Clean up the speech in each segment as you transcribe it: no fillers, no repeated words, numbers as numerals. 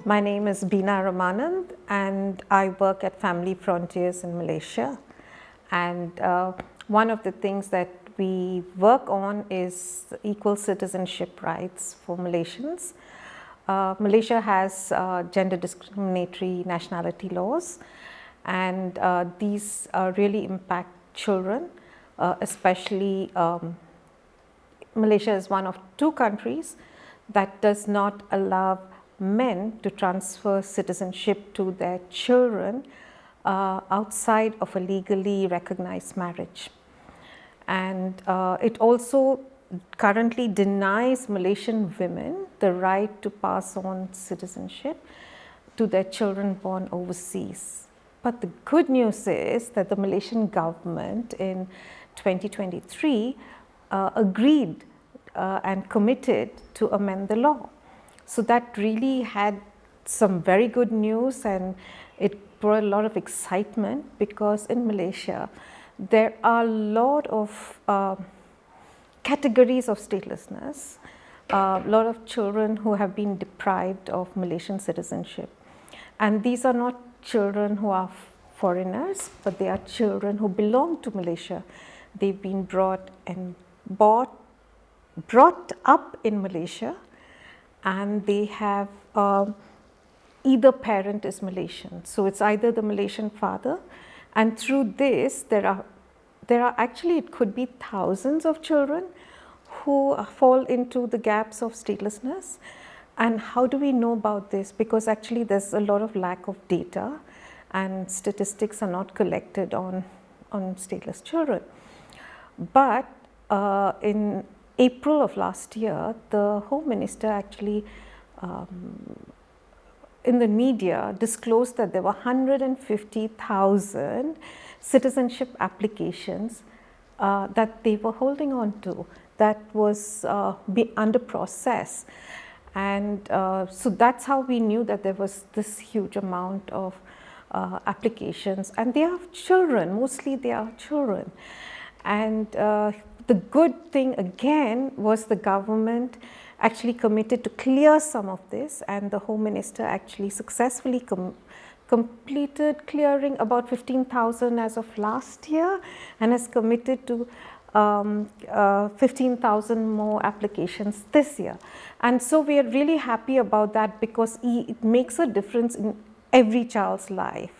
My name is Bina Ramanand and I work at Family Frontiers in Malaysia. And one of the things that we work on is equal citizenship rights for Malaysians. Malaysia has gender discriminatory nationality laws, and these really impact children, especially Malaysia is one of two countries that does not allow men to transfer citizenship to their children outside of a legally recognized marriage. And it also currently denies Malaysian women the right to pass on citizenship to their children born overseas. But the good news is that the Malaysian government in 2023 agreed and committed to amend the law. So that really had some very good news, and it brought a lot of excitement because in Malaysia there are a lot of categories of statelessness, a lot of children who have been deprived of Malaysian citizenship. And these are not children who are foreigners, but they are children who belong to Malaysia. They've been brought up in Malaysia, and they have either parent is Malaysian. So it's either the Malaysian father, and through this there are actually, it could be thousands of children who fall into the gaps of statelessness. And how do we know about this? Because actually there's a lot of lack of data and statistics are not collected on stateless children. But in April of last year, the Home Minister actually in the media disclosed that there were 150,000 citizenship applications that they were holding on to, that was under process. And so that's how we knew that there was this huge amount of applications, and they are children, mostly they are children. And the good thing again was the government actually committed to clear some of this, and the Home Minister actually successfully completed clearing about 15,000 as of last year, and has committed to 15,000 more applications this year. And so we are really happy about that because it makes a difference in every child's life.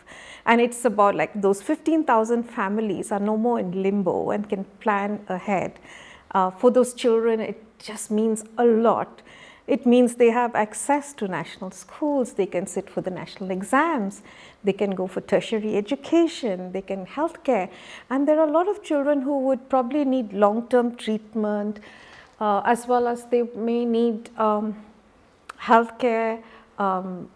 And it's about like those 15,000 families are no more in limbo and can plan ahead. For those children, it just means a lot. It means they have access to national schools, they can sit for the national exams, they can go for tertiary education, they can healthcare. And there are a lot of children who would probably need long-term treatment, as well as they may need healthcare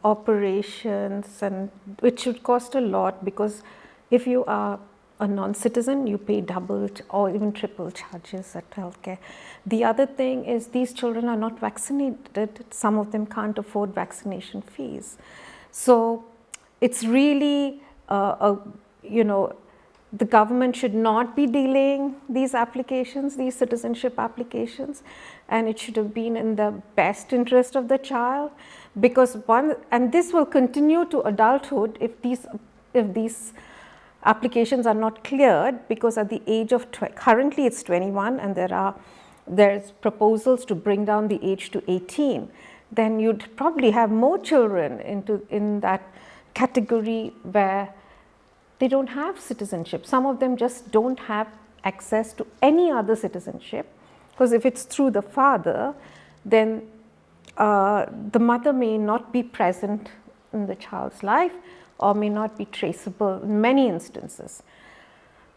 operations, and which should cost a lot, because if you are a non-citizen, you pay double or even triple charges at healthcare. The other thing is these children are not vaccinated. Some of them can't afford vaccination fees. So it's really, the government should not be delaying these applications, these citizenship applications, and it should have been in the best interest of the child, because and this will continue to adulthood if these applications are not cleared, because at the age of currently it's 21 and there's proposals to bring down the age to 18, then you'd probably have more children in that category where they don't have citizenship. Some of them just don't have access to any other citizenship, because if it's through the father, then the mother may not be present in the child's life or may not be traceable in many instances.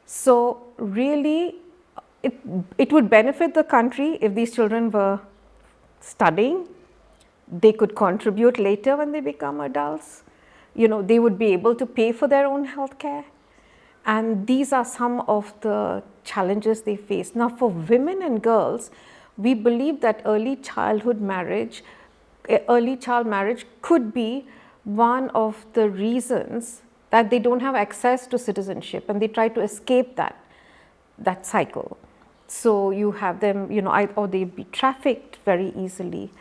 So really, it would benefit the country if these children were studying. They could contribute later when they become adults. They would be able to pay for their own health care. And these are some of the challenges they face. Now, for women and girls, we believe that early child marriage could be one of the reasons that they don't have access to citizenship, and they try to escape that cycle. So you have them, or they be trafficked very easily.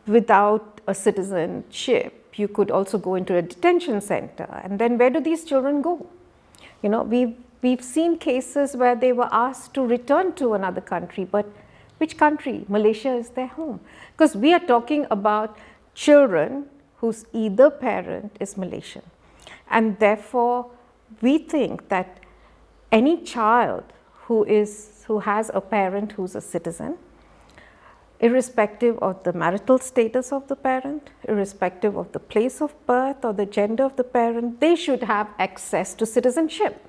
without a citizenship, you could also go into a detention center. And then where do these children go? You know, we've seen cases where they were asked to return to another country, but which country? Malaysia is their home. Because we are talking about children whose either parent is Malaysian. And therefore, we think that any child who has a parent who's a citizen, irrespective of the marital status of the parent, irrespective of the place of birth or the gender of the parent, they should have access to citizenship,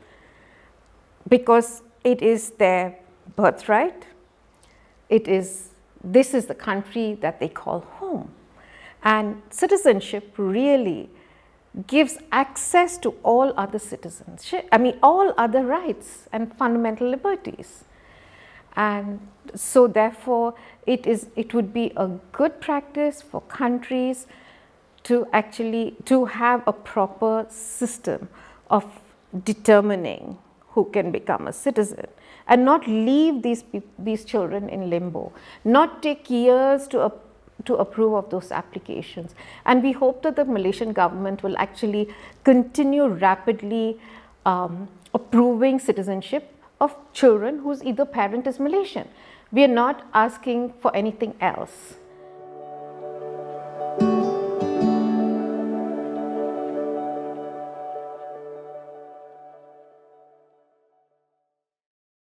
because it is their birthright. This is the country that they call home. And citizenship really gives access to all other all other rights and fundamental liberties. And so therefore, it would be a good practice for countries to have a proper system of determining who can become a citizen, and not leave these children in limbo, not take years to approve of those applications. And we hope that the Malaysian government will actually continue rapidly approving citizenship of children whose either parent is Malaysian. We are not asking for anything else.